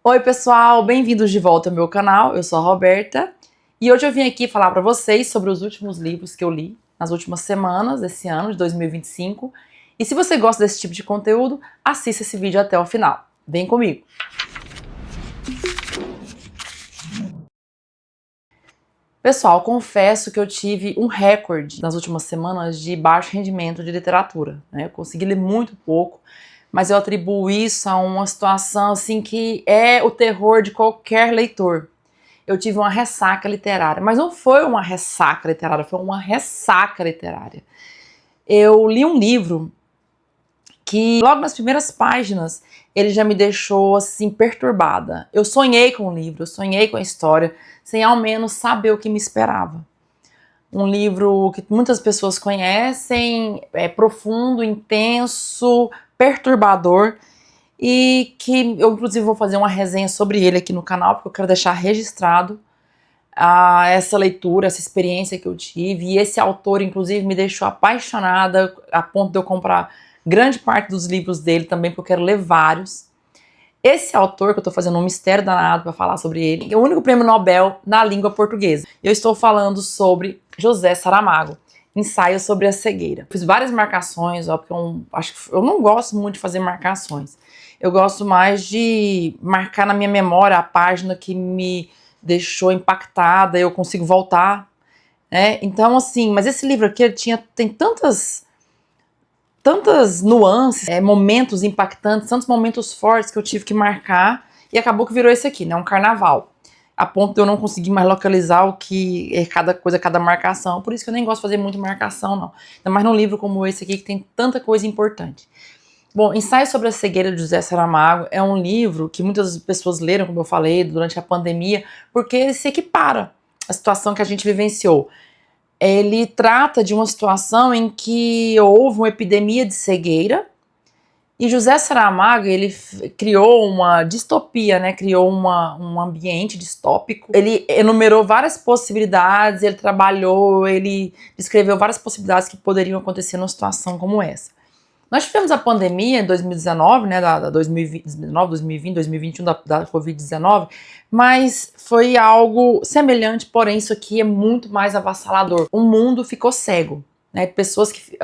Oi pessoal, bem-vindos de volta ao meu canal, eu sou a Roberta e hoje eu vim aqui falar para vocês sobre os últimos livros que eu li nas últimas semanas desse ano de 2025 e se você gosta desse tipo de conteúdo, assista esse vídeo até o final, vem comigo! Pessoal, confesso que eu tive um recorde nas últimas semanas de baixo rendimento de literatura, né? Eu consegui ler muito pouco, mas eu atribuo isso a uma situação assim que é o terror de qualquer leitor. Eu tive uma ressaca literária, mas não foi uma ressaca literária, foi uma ressaca literária. Eu li um livro que logo nas primeiras páginas ele já me deixou assim perturbada. Eu sonhei com o livro, eu sonhei com a história, sem ao menos saber o que me esperava. Um livro que muitas pessoas conhecem, é profundo, intenso, perturbador e que eu inclusive vou fazer uma resenha sobre ele aqui no canal, porque eu quero deixar registrado essa leitura, essa experiência que eu tive, e esse autor inclusive me deixou apaixonada a ponto de eu comprar grande parte dos livros dele também, porque eu quero ler vários. Esse autor, que eu tô fazendo um mistério danado para falar sobre ele, é o único prêmio Nobel na língua portuguesa. Eu estou falando sobre José Saramago, Ensaio sobre a Cegueira. Fiz várias marcações, ó, porque acho que eu não gosto muito de fazer marcações. Eu gosto mais de marcar na minha memória a página que me deixou impactada, eu consigo voltar, né? Então, assim, mas esse livro aqui tem tantas nuances, momentos impactantes, tantos momentos fortes que eu tive que marcar, e acabou que virou esse aqui, né? Um carnaval. A ponto de eu não conseguir mais localizar o que é cada coisa, cada marcação. Por isso que eu nem gosto de fazer muito marcação, não. Ainda mais num livro como esse aqui, que tem tanta coisa importante. Bom, Ensaio sobre a Cegueira, de José Saramago, é um livro que muitas pessoas leram, como eu falei, durante a pandemia, porque ele se equipara à situação que a gente vivenciou. Ele trata de uma situação em que houve uma epidemia de cegueira e José Saramago, ele criou uma distopia, né? Criou um ambiente distópico. Ele enumerou várias possibilidades, ele trabalhou, ele descreveu várias possibilidades que poderiam acontecer numa situação como essa. Nós tivemos a pandemia em 2019, né, da 2019, 2020, 2021 da Covid-19, mas foi algo semelhante, porém isso aqui é muito mais avassalador. O mundo ficou cego, né, pessoas que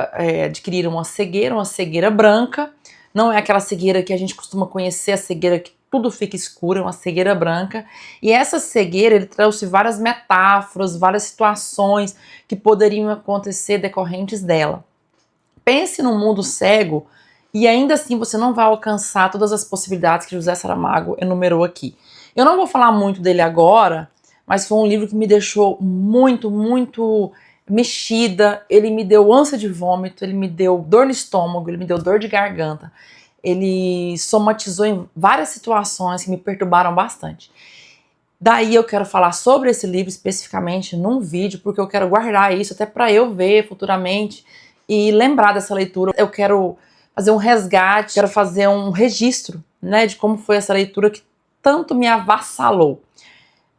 adquiriram uma cegueira branca, não é aquela cegueira que a gente costuma conhecer, a cegueira que tudo fica escuro, é uma cegueira branca, e essa cegueira, ele trouxe várias metáforas, várias situações que poderiam acontecer decorrentes dela. Pense num mundo cego e ainda assim você não vai alcançar todas as possibilidades que José Saramago enumerou aqui. Eu não vou falar muito dele agora, mas foi um livro que me deixou muito, muito mexida. Ele me deu ânsia de vômito, ele me deu dor no estômago, ele me deu dor de garganta. Ele somatizou em várias situações que me perturbaram bastante. Daí eu quero falar sobre esse livro especificamente num vídeo, porque eu quero guardar isso até para eu ver futuramente e lembrar dessa leitura. Eu quero fazer um resgate, quero fazer um registro, né, de como foi essa leitura que tanto me avassalou.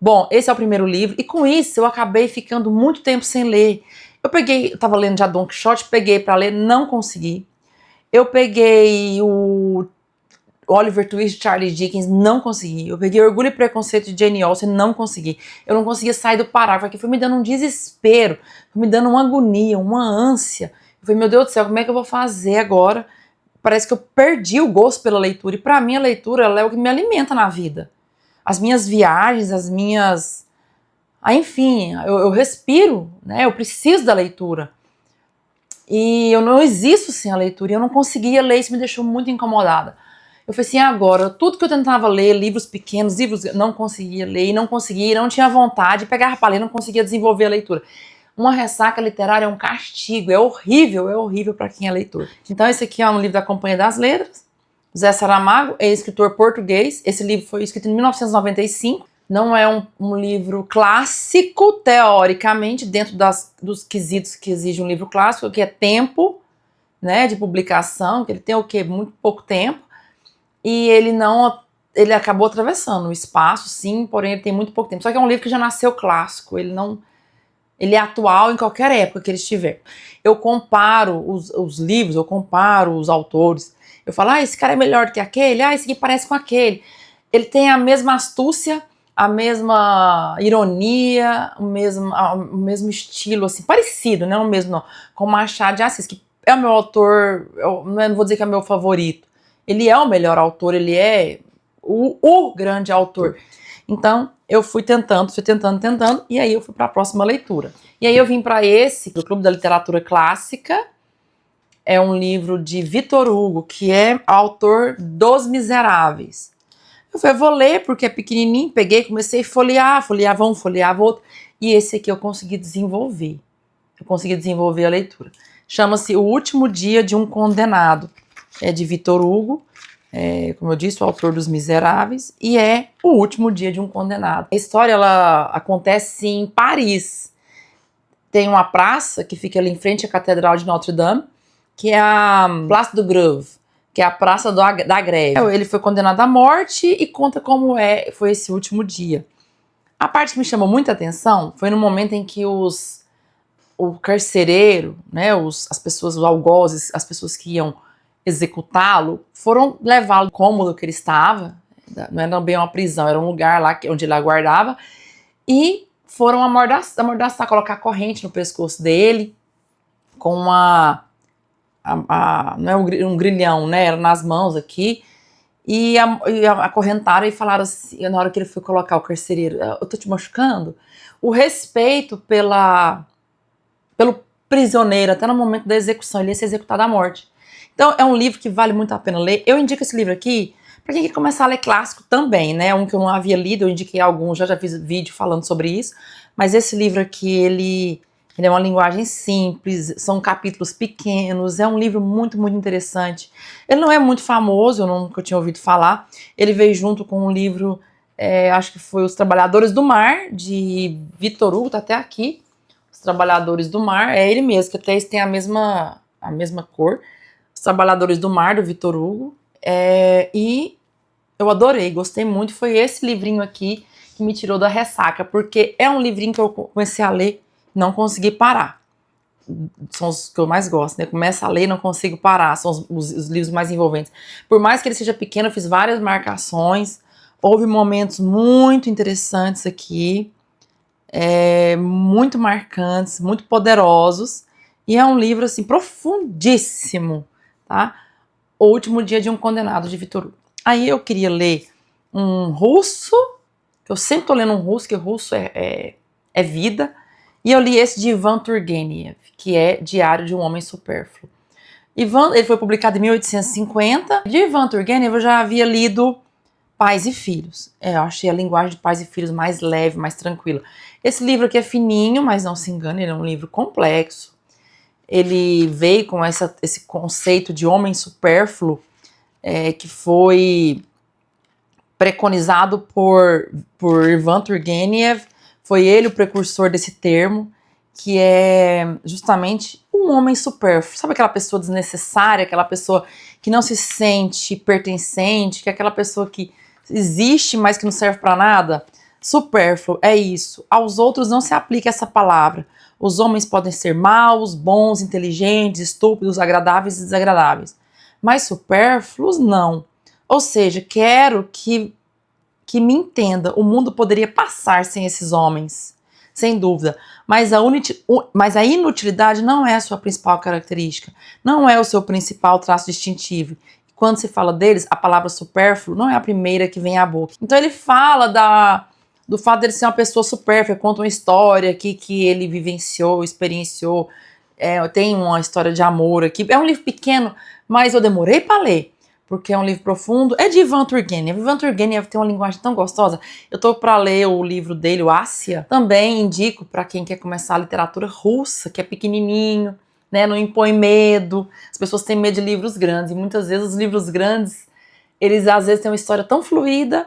Bom, esse é o primeiro livro, e com isso eu acabei ficando muito tempo sem ler. Eu tava lendo já Don Quixote, peguei para ler, não consegui. Eu peguei o Oliver Twist de Charles Dickens, não consegui. Eu peguei Orgulho e Preconceito de Jane Austen, não consegui. Eu não conseguia sair do parágrafo, que foi me dando um desespero, foi me dando uma agonia, uma ânsia. Eu falei, meu Deus do céu, como é que eu vou fazer agora? Parece que eu perdi o gosto pela leitura, e pra mim a leitura, ela é o que me alimenta na vida. As minhas viagens, as minhas... enfim, eu respiro, né? Eu preciso da leitura. E eu não existo sem a leitura, e eu não conseguia ler, isso me deixou muito incomodada. Eu falei assim, agora, tudo que eu tentava ler, livros pequenos, livros, não conseguia ler, e não conseguia, não tinha vontade, pegava para ler, não conseguia desenvolver a leitura. Uma ressaca literária é um castigo, é horrível para quem é leitor. Então esse aqui é um livro da Companhia das Letras, José Saramago, é escritor português, esse livro foi escrito em 1995, não é um livro clássico, teoricamente, dentro dos quesitos que exige um livro clássico, que é tempo, né, de publicação, que ele tem o quê? Muito pouco tempo, e ele acabou atravessando o espaço, sim, porém ele tem muito pouco tempo. Só que é um livro que já nasceu clássico, ele é atual em qualquer época que ele estiver. Eu comparo os livros, eu comparo os autores, eu falo, esse cara é melhor do que aquele, esse aqui parece com aquele. Ele tem a mesma astúcia, a mesma ironia, o mesmo estilo, assim, parecido, não o mesmo não, com Machado de Assis, que é o meu autor, eu não vou dizer que é meu favorito, ele é o melhor autor, ele é o grande autor. Então, eu fui tentando, e aí eu fui para a próxima leitura. E aí eu vim para esse, do Clube da Literatura Clássica, é um livro de Victor Hugo, que é autor dos Miseráveis. Eu falei, vou ler porque é pequenininho, peguei, comecei a folheava um, folheava outro, e esse aqui eu consegui desenvolver. A leitura. Chama-se O Último Dia de um Condenado. É de Victor Hugo, como eu disse, o autor dos Miseráveis, e é O Último Dia de um Condenado. A história, ela acontece em Paris. Tem uma praça que fica ali em frente à Catedral de Notre-Dame, que é a Place du Grève, que é a Praça da Greve. Ele foi condenado à morte e conta como foi esse último dia. A parte que me chamou muita atenção foi no momento em que o carcereiro, né, as pessoas, os algozes, as pessoas que iam executá-lo, foram levá-lo do cômodo que ele estava, não era bem uma prisão, era um lugar lá onde ele aguardava, e foram amordaçar, colocar corrente no pescoço dele, com não é um grilhão, né, era nas mãos aqui, e acorrentaram e falaram assim, na hora que ele foi colocar o carcereiro, eu tô te machucando? O respeito pelo prisioneiro, até no momento da execução, ele ia ser executado à morte. Então é um livro que vale muito a pena ler. Eu indico esse livro aqui para quem quer começar a ler clássico também, né? Um que eu não havia lido, eu indiquei alguns, já fiz vídeo falando sobre isso, mas esse livro aqui, ele é uma linguagem simples, são capítulos pequenos, é um livro muito, muito interessante. Ele não é muito famoso, eu nunca tinha ouvido falar, ele veio junto com um livro, acho que foi Os Trabalhadores do Mar, de Victor Hugo, tá até aqui, Os Trabalhadores do Mar, é ele mesmo, que até eles têm a mesma cor, Os Trabalhadores do Mar, do Victor Hugo, e eu adorei, gostei muito, foi esse livrinho aqui que me tirou da ressaca, porque é um livrinho que eu comecei a ler, não consegui parar. São os que eu mais gosto, né? Começo a ler e não consigo parar, são os livros mais envolventes. Por mais que ele seja pequeno, eu fiz várias marcações, houve momentos muito interessantes aqui, muito marcantes, muito poderosos, e é um livro, assim, profundíssimo, tá? O Último Dia de um Condenado, de Victor Hugo. Aí eu queria ler um russo, que eu sempre tô lendo um russo, que o russo é vida, e eu li esse de Ivan Turgenev, que é Diário de um Homem Supérfluo. Ele foi publicado em 1850. De Ivan Turgenev eu já havia lido Pais e Filhos. Eu achei a linguagem de Pais e Filhos mais leve, mais tranquila. Esse livro aqui é fininho, mas não se engane, ele é um livro complexo. Ele veio com esse conceito de homem supérfluo, que foi preconizado por Ivan Turgenev. Foi ele o precursor desse termo, que é justamente um homem supérfluo. Sabe aquela pessoa desnecessária, aquela pessoa que não se sente pertencente, que é aquela pessoa que existe, mas que não serve para nada? Supérfluo, é isso. Aos outros não se aplica essa palavra. Os homens podem ser maus, bons, inteligentes, estúpidos, agradáveis e desagradáveis. Mas supérfluos, não. Ou seja, quero que me entenda, o mundo poderia passar sem esses homens, sem dúvida, mas a inutilidade não é a sua principal característica, não é o seu principal traço distintivo. Quando se fala deles, a palavra supérfluo não é a primeira que vem à boca. Então ele fala do fato dele ser uma pessoa supérflua, conta uma história aqui que ele vivenciou, experienciou, tem uma história de amor aqui. É um livro pequeno, mas eu demorei para ler, porque é um livro profundo, é de Ivan Turgenev. Ivan Turgenev tem uma linguagem tão gostosa. Eu tô para ler o livro dele, o Ásia. Também indico para quem quer começar a literatura russa, que é pequenininho, né, não impõe medo. As pessoas têm medo de livros grandes, e muitas vezes os livros grandes, eles às vezes têm uma história tão fluida,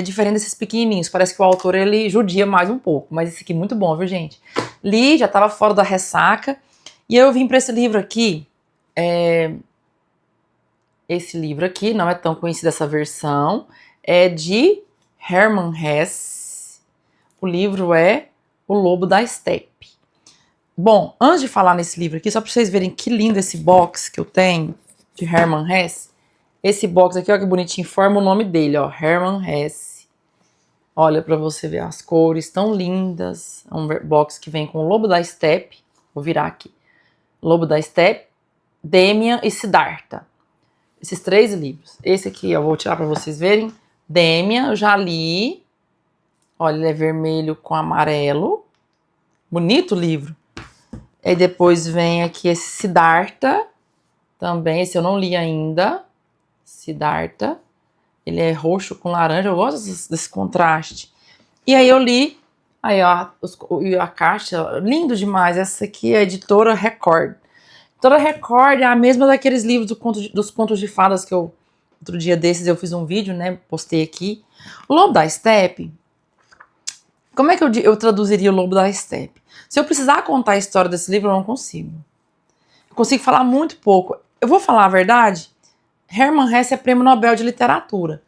diferente desses pequenininhos. Parece que o autor, ele judia mais um pouco, mas esse aqui é muito bom, viu, gente? Li, já tava fora da ressaca, e eu vim para esse livro aqui. Esse livro aqui, não é tão conhecida essa versão, é de Hermann Hesse. O livro é O Lobo da Estepe. Bom, antes de falar nesse livro aqui, só para vocês verem que lindo esse box que eu tenho, de Hermann Hesse, Esse box aqui, ó, que bonitinho, forma o nome dele, ó, Hermann Hesse. Olha pra você ver as cores tão lindas. É um box que vem com o Lobo da Steppe. Vou virar aqui. Lobo da Steppe, Demian e Siddhartha. Esses 3 livros. Esse aqui, eu vou tirar pra vocês verem. Demian, eu já li. Olha, ele é vermelho com amarelo. Bonito o livro. Aí depois vem aqui esse Siddhartha. Também, esse eu não li ainda. Siddhartha. Ele é roxo com laranja. Eu gosto desse contraste. E aí eu li. Aí, ó, a caixa, lindo demais. Essa aqui é a editora Record. Editora Record é a mesma daqueles livros dos contos de fadas que eu... Outro dia desses eu fiz um vídeo, né? Postei aqui. O Lobo da Steppe. Como é que eu traduziria o Lobo da Steppe? Se eu precisar contar a história desse livro, eu não consigo. Eu consigo falar muito pouco. Eu vou falar a verdade? Hermann Hesse é prêmio Nobel de Literatura.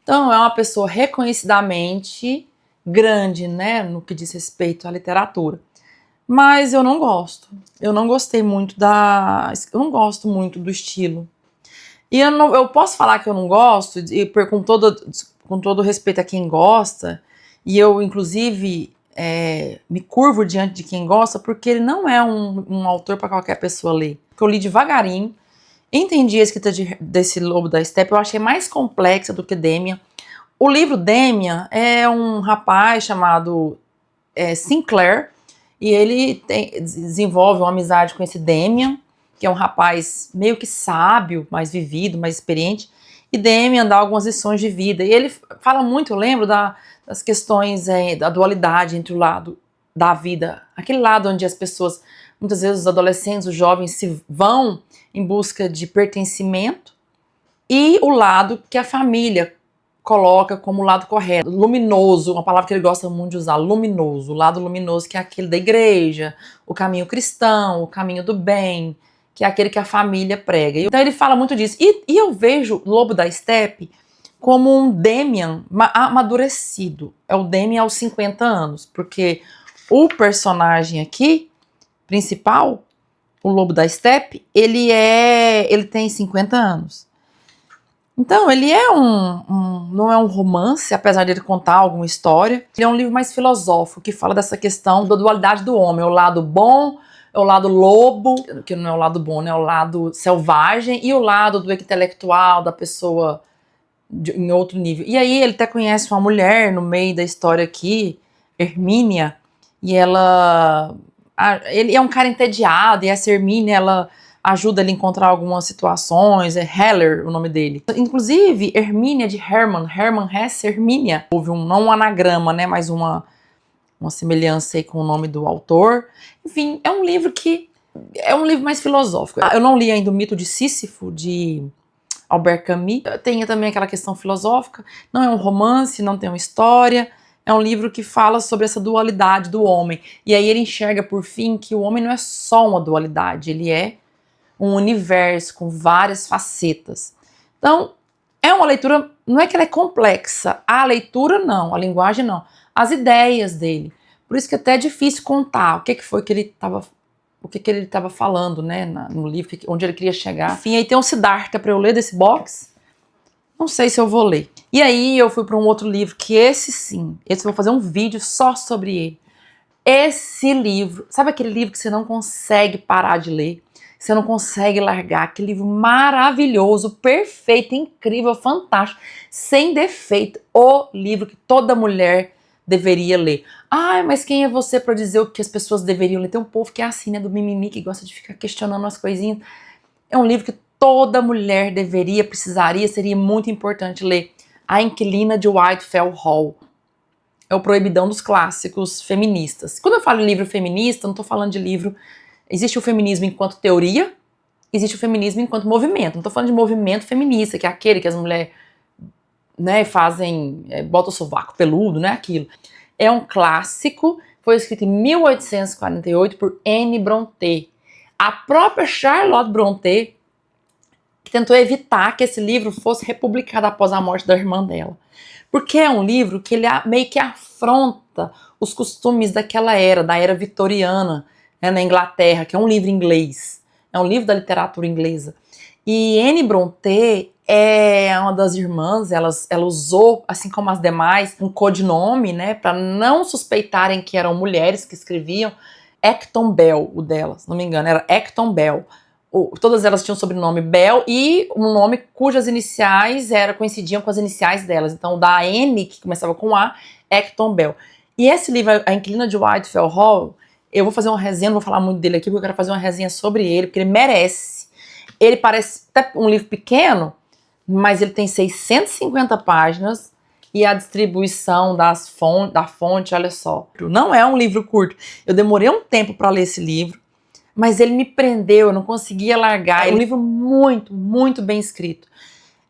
Então, é uma pessoa reconhecidamente grande, né, no que diz respeito à literatura. Mas eu não gosto. Eu não gostei muito eu não gosto muito do estilo. E eu posso falar que eu não gosto, e com todo respeito a quem gosta, e eu, inclusive, me curvo diante de quem gosta, porque ele não é um autor para qualquer pessoa ler. Eu li devagarinho, entendi a escrita desse Lobo da Steppe, eu achei mais complexa do que Demian. O livro Demian é um rapaz chamado Sinclair, e ele desenvolve uma amizade com esse Demian, que é um rapaz meio que sábio, mais vivido, mais experiente, e Demian dá algumas lições de vida. E ele fala muito, eu lembro, das questões da dualidade entre o lado da vida, aquele lado onde as pessoas, muitas vezes os adolescentes, os jovens, se vão em busca de pertencimento, e o lado que a família coloca como o lado correto, luminoso, uma palavra que ele gosta muito de usar, luminoso, o lado luminoso, que é aquele da igreja, o caminho cristão, o caminho do bem, que é aquele que a família prega. Então ele fala muito disso. E eu vejo Lobo da Steppe como um Demian amadurecido. É o Demian aos 50 anos, porque o personagem aqui, principal, o Lobo da Steppe, ele tem 50 anos. Então, ele não é um romance, apesar de ele contar alguma história. Ele é um livro mais filosófico, que fala dessa questão da dualidade do homem. O lado bom, o lado lobo, que não é o lado bom, né? O lado selvagem, e o lado do intelectual, da pessoa em outro nível. E aí ele até conhece uma mulher no meio da história aqui, Hermínia, e ele é um cara entediado, e essa Hermínia, ela ajuda ele a encontrar algumas situações, é Heller o nome dele. Inclusive, Hermínia de Hermann Hesse, Hermínia. Houve não um anagrama, né, mas uma semelhança aí com o nome do autor. Enfim, é um livro mais filosófico. Eu não li ainda o Mito de Sísifo, de Albert Camus. Tem também aquela questão filosófica. Não é um romance, não tem uma história. É um livro que fala sobre essa dualidade do homem. E aí ele enxerga, por fim, que o homem não é só uma dualidade, ele é um universo com várias facetas. Então, é uma leitura, não é que ela é complexa, a leitura não, a linguagem não, as ideias dele. Por isso que até é difícil contar o que foi que ele estava falando, né, no livro, onde ele queria chegar. Enfim, aí tem um Siddhartha para eu ler desse box. Não sei se eu vou ler. E aí eu fui para um outro livro, que esse eu vou fazer um vídeo só sobre ele. Esse livro, sabe aquele livro que você não consegue parar de ler? Você não consegue largar, aquele livro maravilhoso, perfeito, incrível, fantástico, sem defeito, o livro que toda mulher deveria ler. Ai, mas quem é você para dizer o que as pessoas deveriam ler? Tem um povo que é assim, né, do mimimi, que gosta de ficar questionando as coisinhas. É um livro que toda mulher deveria, precisaria, seria muito importante ler. A Inquilina de Whitefell Hall. É o proibidão dos clássicos feministas. Quando eu falo em livro feminista, não estou falando de livro... Existe o feminismo enquanto teoria, existe o feminismo enquanto movimento. Não estou falando de movimento feminista, que é aquele que as mulheres, né, fazem, botam o sovaco peludo, não é aquilo. É um clássico, foi escrito em 1848 por Anne Brontë. A própria Charlotte Brontë que tentou evitar que esse livro fosse republicado após a morte da irmã dela. Porque é um livro que ele meio que afronta os costumes daquela era, da era vitoriana, na Inglaterra, que é um livro inglês, é um livro da literatura inglesa. E Anne Brontë é uma das irmãs, ela usou, assim como as demais, um codinome, né, para não suspeitarem que eram mulheres que escreviam. Acton Bell, o dela, se não me engano, era Acton Bell. Todas elas tinham o sobrenome Bell e um nome cujas iniciais coincidiam com as iniciais delas. Então, da Anne, que começava com A, Acton Bell. E esse livro, A Inquilina de Whitefell Hall, eu vou fazer uma resenha, não vou falar muito dele aqui, porque eu quero fazer uma resenha sobre ele, porque ele merece. Ele parece até um livro pequeno, mas ele tem 650 páginas e a distribuição da fonte, olha só. Não é um livro curto. Eu demorei um tempo para ler esse livro, mas ele me prendeu, eu não conseguia largar. É um livro muito, muito bem escrito.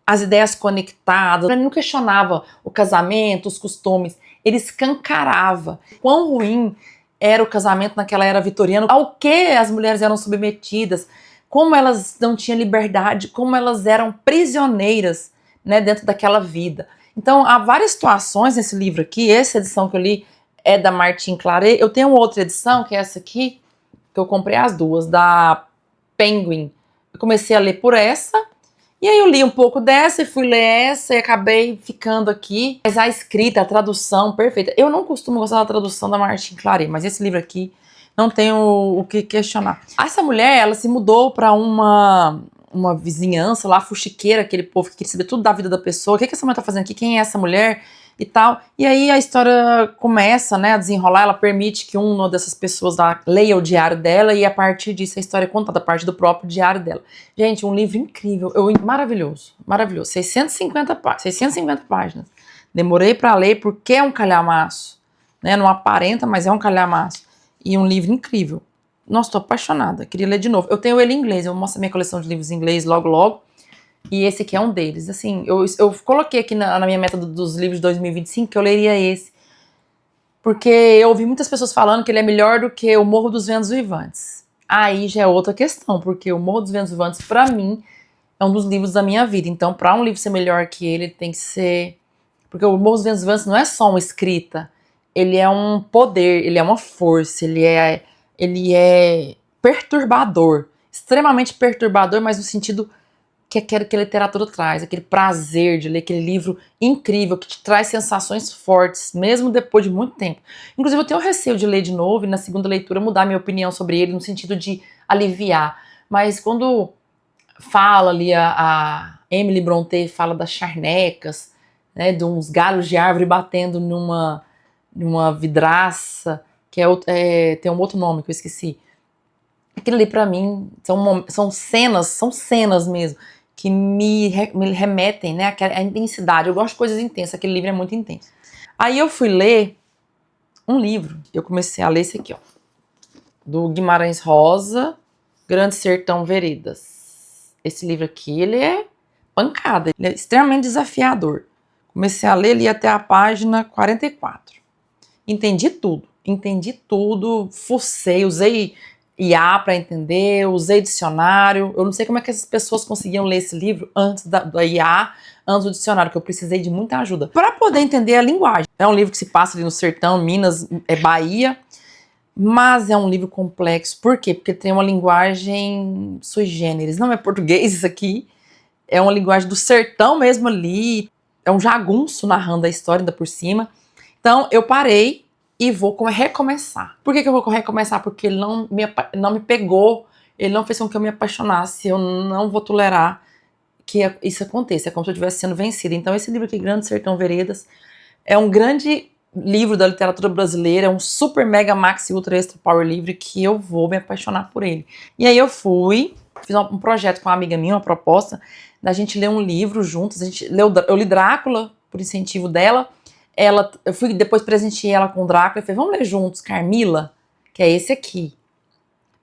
As ideias conectadas. Ele não questionava o casamento, os costumes. Ele escancarava quão ruim era o casamento naquela era vitoriana, ao que as mulheres eram submetidas, como elas não tinham liberdade, como elas eram prisioneiras, né, dentro daquela vida. Então, há várias situações nesse livro aqui. Essa edição que eu li é da Martine Claret. Eu tenho outra edição, que é essa aqui, que eu comprei as duas, da Penguin. Eu comecei a ler por essa, e aí eu li um pouco dessa e fui ler essa e acabei ficando aqui. Mas a escrita, a tradução, perfeita. Eu não costumo gostar da tradução da Martine Claret, mas esse livro aqui não tenho o que questionar. Essa mulher, ela se mudou para uma vizinhança lá, fuxiqueira, aquele povo que queria saber tudo da vida da pessoa. O que essa mulher tá fazendo aqui? Quem é essa mulher? E tal. E aí a história começa, né, a desenrolar. Ela permite que uma dessas pessoas lá leia o diário dela e a partir disso a história é contada a partir do próprio diário dela. Gente, um livro incrível, maravilhoso, maravilhoso. 650 páginas. Demorei para ler porque é um calhamaço, né? Não aparenta, mas é um calhamaço. E um livro incrível. Nossa, tô apaixonada, queria ler de novo. Eu tenho ele em inglês, eu vou mostrar minha coleção de livros em inglês logo logo. E esse aqui é um deles. Assim, eu coloquei aqui na minha meta dos livros de 2025 que eu leria esse. Porque eu ouvi muitas pessoas falando que ele é melhor do que O Morro dos Ventos Vivantes. Aí já é outra questão, porque O Morro dos Ventos Vivantes, pra mim, é um dos livros da minha vida. Então, pra um livro ser melhor que ele tem que ser... Porque O Morro dos Ventos Vivantes não é só uma escrita. Ele é um poder, ele é uma força, ele é perturbador. Extremamente perturbador, mas no sentido que a literatura traz, aquele prazer de ler aquele livro incrível, que te traz sensações fortes, mesmo depois de muito tempo. Inclusive, eu tenho receio de ler de novo e na segunda leitura mudar minha opinião sobre ele, no sentido de aliviar. Mas quando fala ali, a Emily Brontë fala das charnecas, né, de uns galhos de árvore batendo numa vidraça, que tem um outro nome que eu esqueci. Aquilo ali pra mim são cenas mesmo, que me remetem, né, à intensidade. Eu gosto de coisas intensas, aquele livro é muito intenso. Aí eu fui ler um livro, eu comecei a ler esse aqui, ó, do Guimarães Rosa, Grande Sertão Veredas. Esse livro aqui, ele é pancada, ele é extremamente desafiador. Comecei a ler, li até a página 44. Entendi tudo, fucei, usei IA para entender, usei dicionário. Eu não sei como é que essas pessoas conseguiam ler esse livro antes da IA, antes do dicionário, que eu precisei de muita ajuda para poder entender a linguagem. É um livro que se passa ali no sertão, Minas, Bahia, mas é um livro complexo. Por quê? Porque tem uma linguagem sui generis. Não é português isso aqui, é uma linguagem do sertão mesmo ali. É um jagunço narrando a história ainda por cima. Então eu parei e vou recomeçar. Por que eu vou recomeçar? Porque ele não me pegou, ele não fez com que eu me apaixonasse. Eu não vou tolerar que isso aconteça. É como se eu estivesse sendo vencida. Então esse livro aqui, Grande Sertão Veredas, é um grande livro da literatura brasileira, é um super mega maxi ultra extra power livre que eu vou me apaixonar por ele. E aí eu fiz um projeto com uma amiga minha, uma proposta da gente ler um livro juntos. Eu li Drácula por incentivo dela. Eu fui depois presenteei ela com Drácula e falei, vamos ler juntos Carmila, que é esse aqui.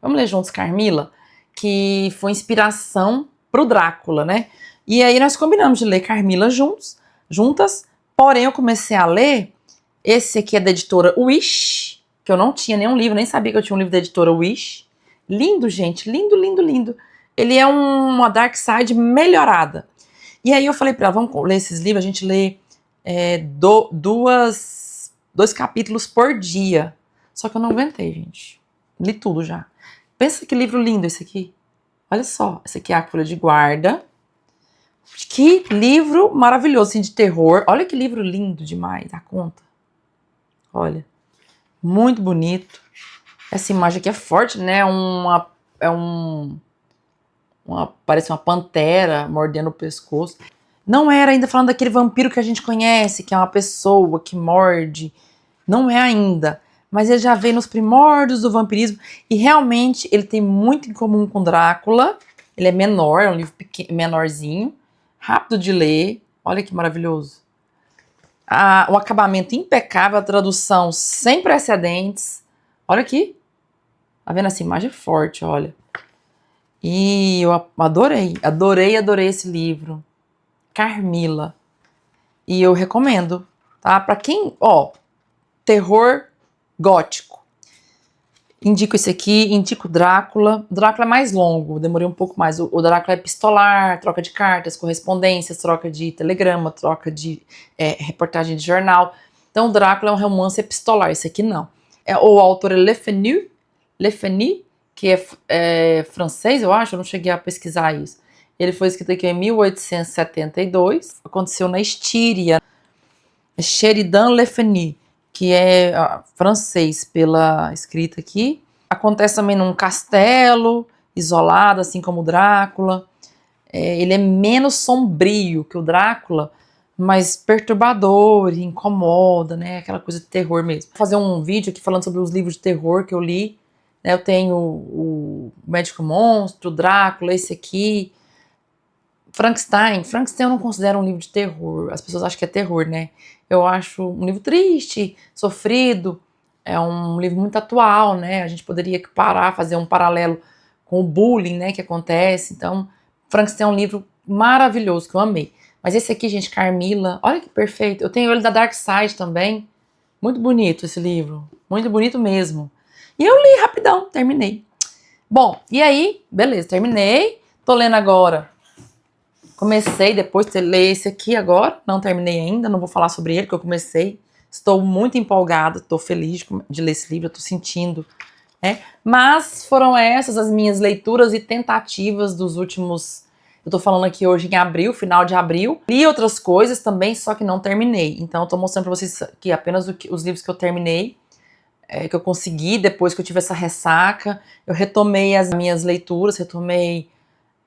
Vamos ler juntos Carmila, que foi inspiração pro Drácula, né? E aí nós combinamos de ler Carmila juntas, porém eu comecei a ler, esse aqui é da editora Wish, que eu não tinha nenhum livro, nem sabia que eu tinha um livro da editora Wish. Lindo, gente, lindo, lindo, lindo. Ele é uma Dark Side melhorada. E aí eu falei pra ela, vamos ler esses livros, a gente lê dois capítulos por dia. Só que eu não aguentei, gente. Li tudo já. Pensa que livro lindo esse aqui. Olha só, essa aqui é a Folha de Guarda. Que livro maravilhoso, assim, de terror. Olha que livro lindo demais, a conta. Olha, muito bonito. Essa imagem aqui é forte, né? Parece uma pantera mordendo o pescoço. Não era ainda falando daquele vampiro que a gente conhece, que é uma pessoa que morde. Não é ainda. Mas ele já veio nos primórdios do vampirismo. E realmente ele tem muito em comum com Drácula. Ele é menor, é um livro menorzinho. Rápido de ler. Olha que maravilhoso. O acabamento impecável, a tradução sem precedentes. Olha aqui. Tá vendo essa imagem forte, olha. E eu adorei esse livro. Carmila. E eu recomendo, tá? Pra quem, terror gótico. Indico esse aqui, indico Drácula. O Drácula é mais longo, demorei um pouco mais. O Drácula é epistolar, troca de cartas, correspondências, troca de telegrama, troca de reportagem de jornal. Então o Drácula é um romance epistolar, esse aqui não. O autor é Le Fanu, que é francês, eu acho, eu não cheguei a pesquisar isso. Ele foi escrito aqui em 1872, aconteceu na Estíria. Sheridan Le Fanu, que é francês pela escrita aqui. Acontece também num castelo, isolado, assim como o Drácula. Ele é menos sombrio que o Drácula, mas perturbador, incomoda, né? Aquela coisa de terror mesmo. Vou fazer um vídeo aqui falando sobre os livros de terror que eu li. Eu tenho o Médico Monstro, Drácula, esse aqui. Frankenstein eu não considero um livro de terror. As pessoas acham que é terror, né? Eu acho um livro triste, sofrido. É um livro muito atual, né? A gente poderia parar, fazer um paralelo com o bullying, né, que acontece. Então, Frankenstein é um livro maravilhoso, que eu amei. Mas esse aqui, gente, Carmila, olha que perfeito. Eu tenho ele da Dark Side também. Muito bonito esse livro. Muito bonito mesmo. E eu li rapidão, terminei. Bom, e aí, beleza, terminei. Tô lendo agora. Comecei depois de ler esse aqui agora, não terminei ainda, não vou falar sobre ele, porque eu comecei. Estou muito empolgada, estou feliz de ler esse livro, estou sentindo, né? Mas foram essas as minhas leituras e tentativas dos últimos... Eu estou falando aqui hoje em abril, final de abril. Li outras coisas também, só que não terminei. Então eu estou mostrando para vocês aqui apenas os livros que eu terminei, que eu consegui depois que eu tive essa ressaca. Eu retomei as minhas leituras, retomei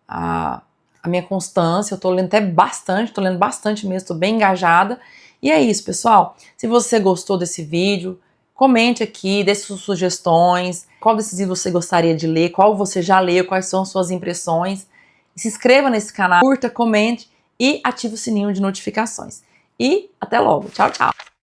a minha constância, eu tô lendo até bastante, tô lendo bastante mesmo, tô bem engajada. E é isso, pessoal. Se você gostou desse vídeo, comente aqui, deixe suas sugestões, qual desses livros você gostaria de ler, qual você já leu, quais são as suas impressões. E se inscreva nesse canal, curta, comente e ative o sininho de notificações. E até logo. Tchau, tchau.